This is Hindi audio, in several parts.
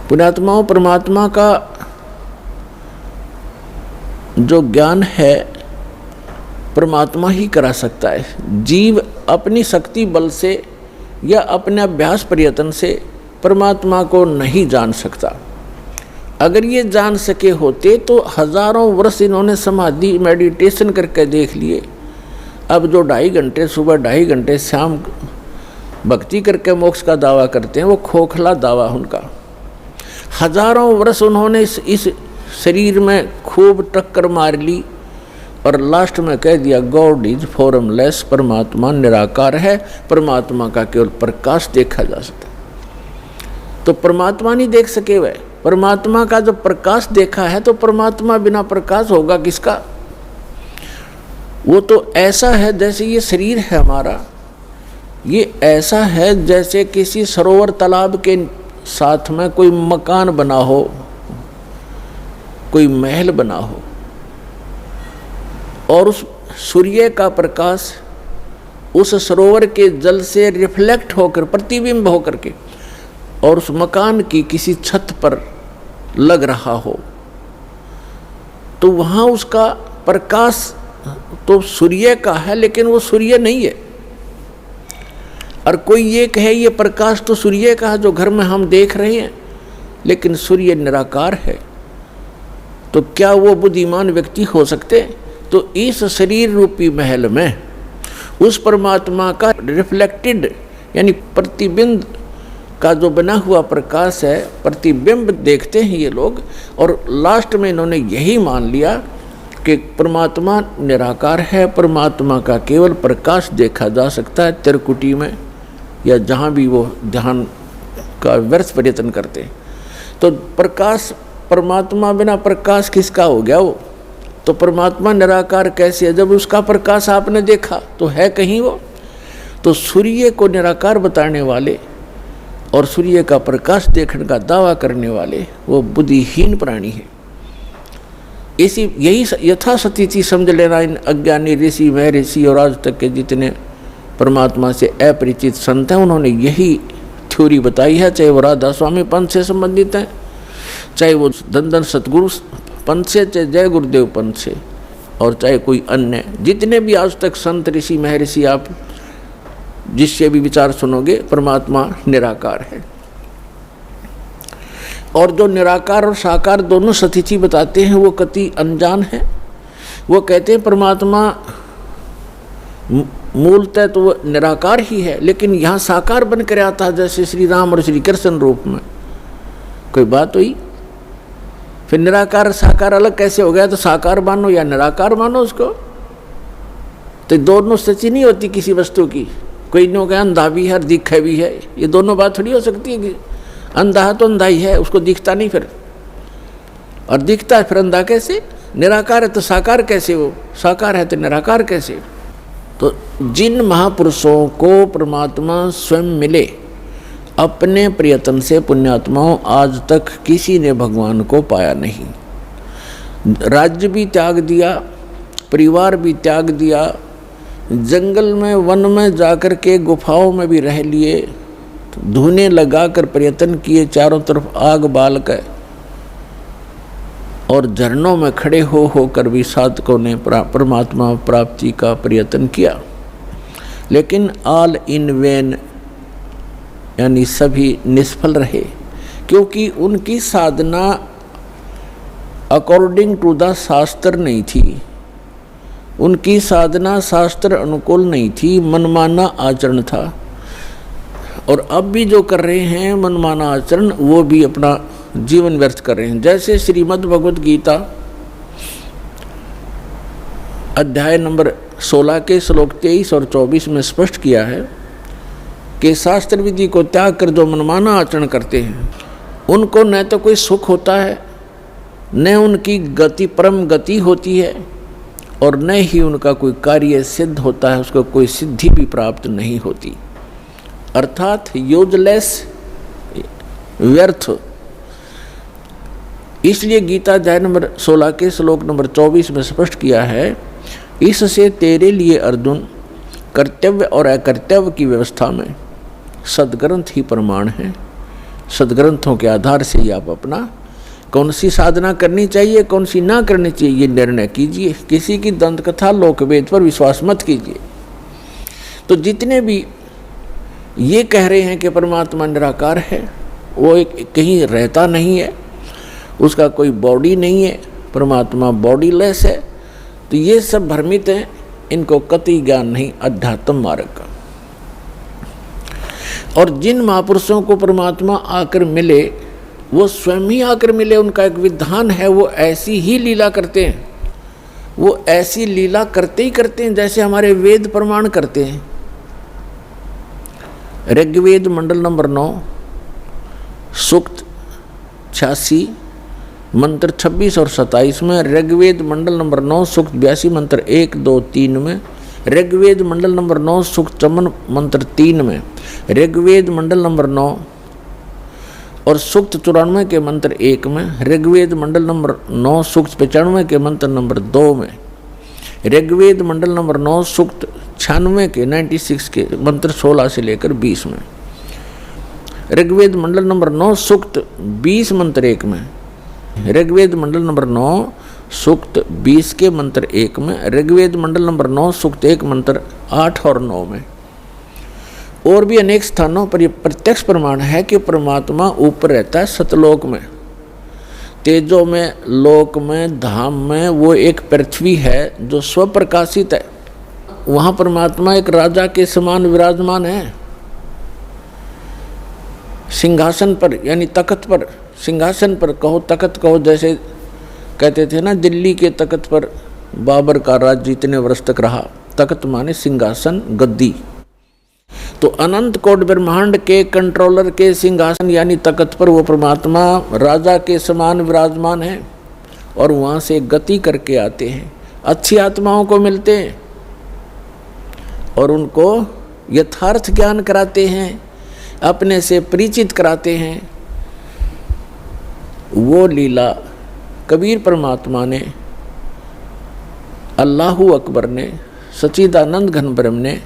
पुण्यात्माओं, परमात्मा का जो ज्ञान है परमात्मा ही करा सकता है। जीव अपनी शक्ति बल से या अपने अभ्यास प्रयत्न से परमात्मा को नहीं जान सकता। अगर ये जान सके होते तो हजारों वर्ष इन्होंने समाधि मेडिटेशन करके देख लिए। अब जो 2.5 घंटे सुबह 2.5 घंटे शाम भक्ति करके मोक्ष का दावा करते हैं, वो खोखला दावा उनका। हजारों वर्ष उन्होंने इस शरीर में खूब टक्कर मार ली और लास्ट में कह दिया गॉड इज फॉर्मलेस, परमात्मा निराकार है, परमात्मा का केवल प्रकाश देखा जा सकता। तो परमात्मा नहीं देख सके वह, परमात्मा का जब प्रकाश देखा है तो परमात्मा बिना प्रकाश होगा किसका। वो तो ऐसा है जैसे ये शरीर है हमारा, ये ऐसा है जैसे किसी सरोवर तालाब के साथ में कोई मकान बना हो, कोई महल बना हो, और उस सूर्य का प्रकाश उस सरोवर के जल से रिफ्लेक्ट होकर, प्रतिबिंब होकर के, और उस मकान की किसी छत पर लग रहा हो, तो वहाँ उसका प्रकाश तो सूर्य का है, लेकिन वो सूर्य नहीं है। और कोई ये कहे ये प्रकाश तो सूर्य का है जो घर में हम देख रहे हैं, लेकिन सूर्य निराकार है, तो क्या वो बुद्धिमान व्यक्ति हो सकते? तो इस शरीर रूपी महल में उस परमात्मा का रिफ्लेक्टेड यानी प्रतिबिंब का जो बना हुआ प्रकाश है, प्रतिबिंब देखते हैं ये लोग। और लास्ट में इन्होंने यही मान लिया कि परमात्मा निराकार है, परमात्मा का केवल प्रकाश देखा जा सकता है त्रिकुटी में या जहाँ भी वो ध्यान का व्यर्थ प्रयत्न करते हैं। तो प्रकाश, परमात्मा बिना प्रकाश किसका हो गया वो? तो परमात्मा निराकार कैसे है? जब उसका प्रकाश आपने देखा तो है कहीं वो? तो सूर्य को निराकार बताने वाले और सूर्य का प्रकाश देखने का दावा करने वाले वो बुद्धिहीन प्राणी है। यही यथास्थिति समझ लेना इन अज्ञानी ऋषि, महर्षि और आज तक के जितने परमात्मा से अपरिचित संत हैं, उन्होंने यही थ्योरी बताई है। चाहे वो राधा स्वामी पंथ से संबंधित हैं, चाहे वो दंदन सतगुरु पंथ से, चाहे जय गुरुदेव पंथ से, और चाहे कोई अन्य जितने भी आज तक संत ऋषि महर्षि आप जिससे भी विचार सुनोगे, परमात्मा निराकार है। और जो निराकार और साकार दोनों स्थिति बताते हैं वो कति अनजान है। वो कहते हैं परमात्मा मूलतः तो वो निराकार ही है, लेकिन यहाँ साकार बन कर आता है, जैसे श्री राम और श्री कृष्ण रूप में। कोई बात हुई? फिर निराकार साकार अलग कैसे हो गया? तो साकार मानो या निराकार मानो उसको, तो दोनों स्थिति नहीं होती किसी वस्तु की। कोई नहीं कहा अंधा भी है दिखे भी है, ये दोनों बात थोड़ी हो सकती है कि अंधा है तो अंधा ही है, उसको दिखता नहीं फिर, और दिखता है फिर अंधा कैसे? निराकार है तो साकार कैसे? वो साकार है तो निराकार कैसे? तो जिन महापुरुषों को परमात्मा स्वयं मिले अपने प्रयत्न से, पुण्यात्माओं, आज तक किसी ने भगवान को पाया नहीं। राज्य भी त्याग दिया, परिवार भी त्याग दिया, जंगल में वन में जाकर के गुफाओं में भी रह लिए, धुने लगा कर प्रयत्न किए, चारों तरफ आग बाल कर, और झरनों में खड़े हो कर भी साधकों ने परमात्मा प्राप्ति का प्रयत्न किया, लेकिन ऑल इन वेन यानी सभी निष्फल रहे, क्योंकि उनकी साधना अकॉर्डिंग टू द शास्त्र नहीं थी। उनकी साधना शास्त्र अनुकूल नहीं थी, मनमाना आचरण था। और अब भी जो कर रहे हैं मनमाना आचरण, वो भी अपना जीवन व्यर्थ कर रहे हैं। जैसे श्रीमद् भगवद गीता अध्याय नंबर 16 के श्लोक 23 और 24 में स्पष्ट किया है कि शास्त्र विधि को त्याग कर जो मनमाना आचरण करते हैं, उनको न तो कोई सुख होता है, न उनकी गति परम गति होती है, और न ही उनका कोई कार्य सिद्ध होता है, उसको कोई सिद्धि भी प्राप्त नहीं होती, अर्थात यूजलेस, व्यर्थ। इसलिए गीता अध्याय नंबर 16 के श्लोक नंबर 24 में स्पष्ट किया है, इससे तेरे लिए अर्जुन कर्तव्य और अकर्तव्य की व्यवस्था में सदग्रंथ ही प्रमाण है। सदग्रंथों के आधार से ही आप अपना कौन सी साधना करनी चाहिए, कौन सी ना करनी चाहिए, ये निर्णय कीजिए। किसी की दंत कथा लोकवेद पर विश्वास मत कीजिए। तो जितने भी ये कह रहे हैं कि परमात्मा निराकार है, वो एक कहीं रहता नहीं है, उसका कोई बॉडी नहीं है, परमात्मा बॉडीलेस है, तो ये सब भ्रमित हैं, इनको कतई ज्ञान नहीं अध्यात्म मार्ग का। और जिन महापुरुषों को परमात्मा आकर मिले वो स्वयं ही आकर मिले, उनका एक विधान है, वो ऐसी ही लीला करते हैं, वो ऐसी लीला करते ही करते हैं जैसे हमारे वेद प्रमाण करते हैं। ऋग्वेद मंडल नंबर 9 सूक्त 86 मंत्र 26 और 27 में, ऋग्वेद मंडल नंबर 9 सूक्त 82 मंत्र 1, 2, 3 में, ऋग्वेद मंडल नंबर 9 सूक्त 54 मंत्र 3 में, ऋग्वेद मंडल नंबर 9 और सूक्त 94 के मंत्र 1 में, ऋग्वेद मंडल नंबर 9 सूक्त 95 के मंत्र नंबर 2 में, ऋग्वेद मंडल नंबर 9 सूक्त 96 के 96 के मंत्र 16 से लेकर 20 में, ऋग्वेद मंडल नंबर 9 सूक्त 20 मंत्र 1 में, ऋग्वेद मंडल नंबर 9 सूक्त 20 के मंत्र 1 में, ऋग्वेद मंडल नंबर 9 सूक्त 1 मंत्र 8 और 9 में। और भी अनेक स्थानों पर यह प्रत्यक्ष प्रमाण है कि परमात्मा ऊपर रहता है सतलोक में, तेजो में, लोक में, धाम में। वो एक पृथ्वी है जो स्वप्रकाशित है, वहाँ परमात्मा एक राजा के समान विराजमान है, सिंहासन पर यानी तख्त पर, सिंहासन पर कहो तख्त कहो, जैसे कहते थे ना दिल्ली के तख्त पर बाबर का राज्य इतने वर्ष तक रहा। तख्त माने सिंहासन, गद्दी। तो अनंत कोट ब्रह्मांड के कंट्रोलर के सिंहासन यानी तख्त पर वो परमात्मा राजा के समान विराजमान है, और वहाँ से गति करके आते हैं, अच्छी आत्माओं को मिलते हैं और उनको यथार्थ ज्ञान कराते हैं, अपने से परिचित कराते हैं। वो लीला कबीर परमात्मा ने, अल्लाहु अकबर ने, सच्चिदानंद घन ब्रह्म ने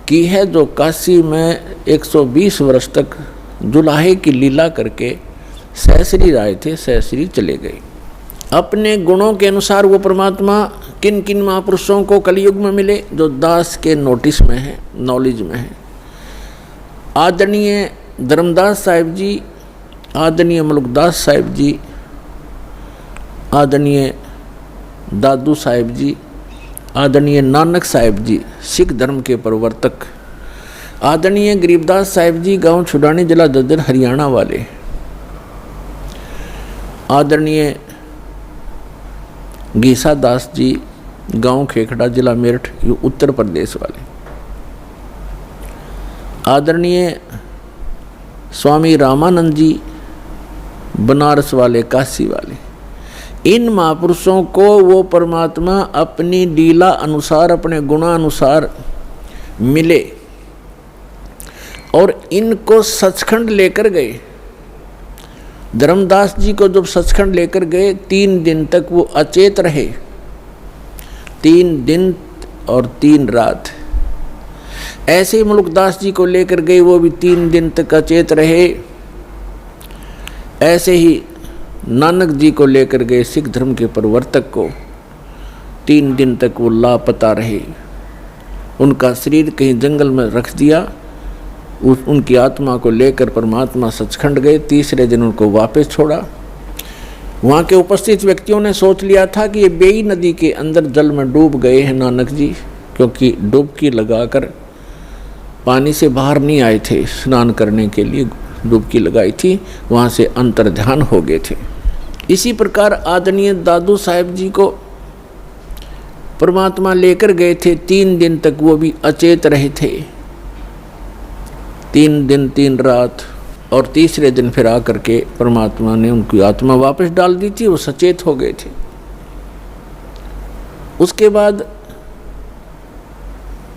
की है, जो काशी में 120 वर्ष तक जुलाहे की लीला करके सहस्री आए थे, सहस्री चले गए। अपने गुणों के अनुसार वो परमात्मा किन किन महापुरुषों को कलयुग में मिले, जो दास के नोटिस में है, नॉलेज में है। आदरणीय धर्मदास साहिब जी, आदरणीय मुल्कदास साहिब जी, आदरणीय दादू साहिब जी, आदरणीय नानक साहिब जी सिख धर्म के प्रवर्तक, आदरणीय गरीबदास साहिब जी गांव छुड़ानी जिला ददर हरियाणा वाले, आदरणीय गीसा दास जी गांव खेखड़ा जिला मेरठ उत्तर प्रदेश वाले, आदरणीय स्वामी रामानंद जी बनारस वाले, काशी वाले। इन महापुरुषों को वो परमात्मा अपनी लीला अनुसार, अपने गुणानुसार मिले और इनको सचखंड लेकर गए। धर्मदास जी को जब सचखंड लेकर गए, 3 दिन तक वो अचेत रहे, 3 दिन और 3 रात। ऐसे ही मुल्कदास जी को लेकर गए, वो भी 3 दिन तक अचेत रहे। ऐसे ही नानक जी को लेकर गए, सिख धर्म के प्रवर्तक को, 3 दिन तक वो लापता रहे। उनका शरीर कहीं जंगल में रख दिया, उनकी आत्मा को लेकर परमात्मा सचखंड गए। तीसरे दिन उनको वापस छोड़ा। वहाँ के उपस्थित व्यक्तियों ने सोच लिया था कि ये बेई नदी के अंदर जल में डूब गए हैं नानक जी, क्योंकि डुबकी लगाकर पानी से बाहर नहीं आए थे, स्नान करने के लिए डुबकी लगाई थी, वहाँ से अंतर्ध्यान हो गए थे। इसी प्रकार आदरणीय दादू साहिब जी को परमात्मा लेकर गए थे, 3 दिन तक वो भी अचेत रहे थे, 3 दिन 3 रात। और तीसरे दिन फिर आकर के परमात्मा ने उनकी आत्मा वापस डाल दी थी, वो सचेत हो गए थे। उसके बाद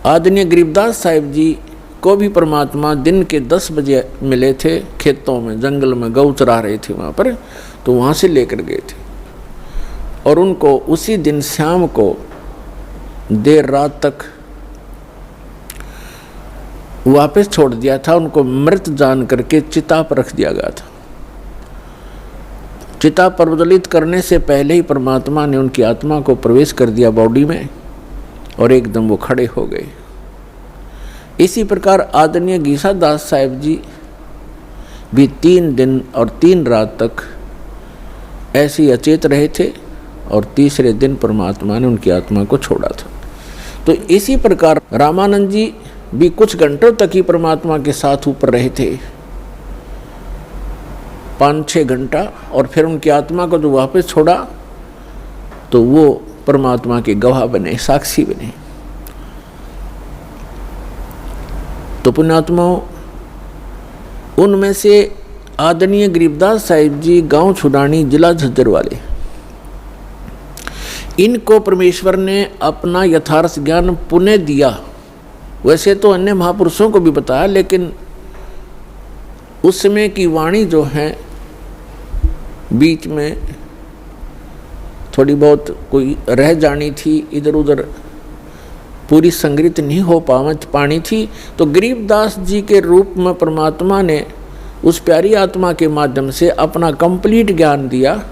आदरणीय गरीबदास साहिब जी को भी परमात्मा दिन के 10 बजे मिले थे, खेतों में, जंगल में गौ चरा रहे थे वहाँ पर, तो वहाँ से लेकर गए थे और उनको उसी दिन शाम को देर रात तक वापस छोड़ दिया था, उनको मृत जान करके चिता पर रख दिया गया था। चिता प्रज्वलित करने से पहले ही परमात्मा ने उनकी आत्मा को प्रवेश कर दिया बॉडी में और एकदम वो खड़े हो गए। इसी प्रकार आदरणीय गीसा दास साहिब जी भी 3 दिन और 3 रात तक ऐसे ही अचेत रहे थे और तीसरे दिन परमात्मा ने उनकी आत्मा को छोड़ा था। तो इसी प्रकार रामानंद जी भी कुछ घंटों तक ही परमात्मा के साथ ऊपर रहे थे, 5-6 घंटा, और फिर उनकी आत्मा को जो वापस छोड़ा तो वो परमात्मा के गवाह बने, साक्षी बने। तो पुण्यात्माओं, उनमें से आदरणीय गरीबदास साहिब जी गांव छुडानी, जिला झज्जर वाले, इनको परमेश्वर ने अपना यथार्थ ज्ञान पुनः दिया। वैसे तो अन्य महापुरुषों को भी बताया, लेकिन उस समय की वाणी जो है बीच में थोड़ी बहुत कोई रह जानी थी, इधर उधर पूरी संग्रहित नहीं हो पानी थी। तो गरीबदास जी के रूप में परमात्मा ने उस प्यारी आत्मा के माध्यम से अपना कंप्लीट ज्ञान दिया।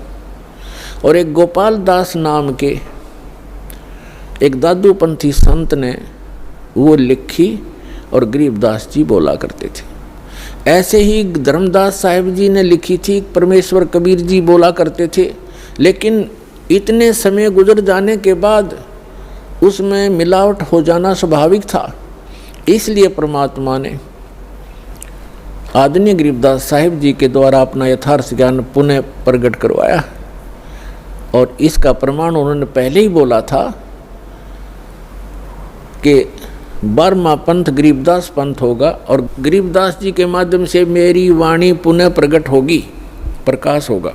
और एक गोपाल दास नाम के एक दादूपंथी संत ने वो लिखी और गरीबदास जी बोला करते थे। ऐसे ही धर्मदास साहिब जी ने लिखी थी, परमेश्वर कबीर जी बोला करते थे। लेकिन इतने समय गुजर जाने के बाद उसमें मिलावट हो जाना स्वाभाविक था, इसलिए परमात्मा ने आदरणीय गरीबदास साहिब जी के द्वारा अपना यथार्थ ज्ञान पुनः प्रकट करवाया। और इसका प्रमाण उन्होंने पहले ही बोला था कि 12वां पंथ गरीबदास पंथ होगा और गरीबदास जी के माध्यम से मेरी वाणी पुनः प्रकट होगी, प्रकाश होगा।